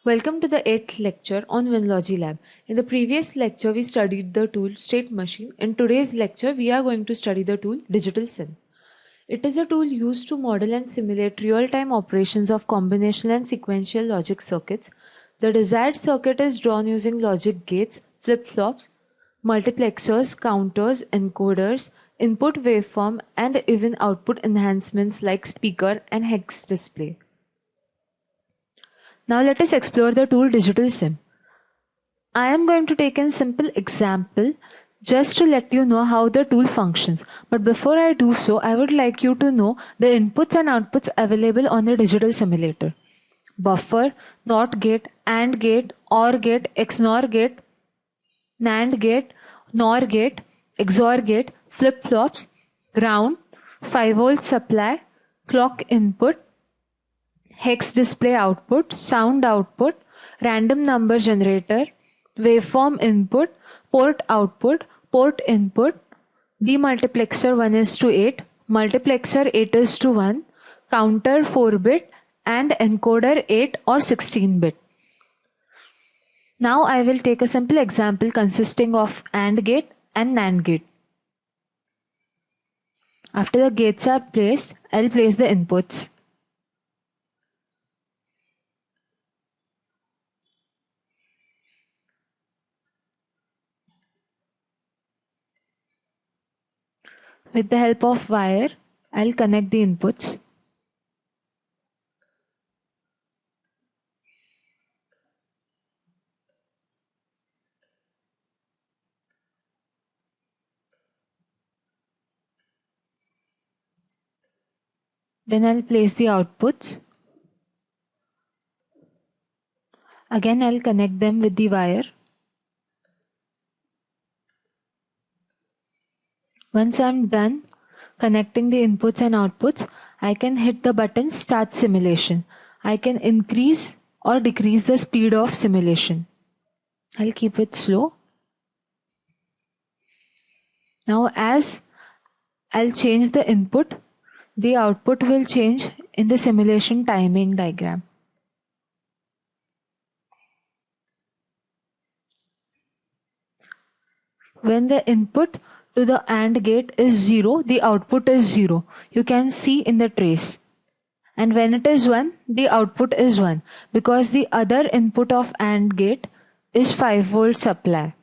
Welcome to the 8th lecture on Winlogy Lab. In the previous lecture, we studied the tool State Machine. In today's lecture, we are going to study the tool Digital Sim. It is a tool used to model and simulate real-time operations of combinational and sequential logic circuits. The desired circuit is drawn using logic gates, flip-flops, multiplexers, counters, encoders, input waveform, and even output enhancements like speaker and hex display. Now let us explore the tool Digital Sim. I am going to take a simple example just to let you know how the tool functions. But before I do so, I would like you to know the inputs and outputs available on the digital simulator. Buffer, NOT gate, AND gate, OR gate, XNOR gate, NAND gate, NOR gate, XOR gate, flip-flops, ground, 5-volt supply, clock input, hex display output, sound output, random number generator, waveform input, port output, port input, demultiplexer 1:8, multiplexer 8:1, counter 4-bit, and encoder 8 or 16-bit. Now I will take a simple example consisting of AND gate and NAND gate. After the gates are placed, I'll place the inputs. With the help of wire, I'll connect the inputs. Then I'll place the outputs. Again, I'll connect them with the wire. Once I'm done connecting the inputs and outputs, I can hit the button Start Simulation. I can increase or decrease the speed of simulation. I'll keep it slow. Now as I'll change the input, the output will change in the simulation timing diagram. When the input to the AND gate is 0, the output is 0. You can see in the trace. And when it is 1, the output is 1 because the other input of AND gate is 5-volt supply.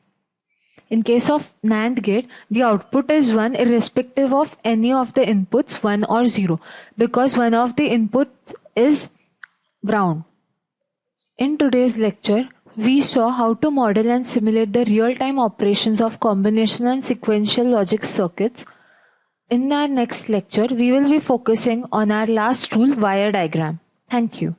In case of NAND gate, the output is 1 irrespective of any of the inputs 1 or 0 because one of the inputs is ground. In today's lecture, we saw how to model and simulate the real-time operations of combinational and sequential logic circuits. In our next lecture, we will be focusing on our last tool, wire diagram. Thank you.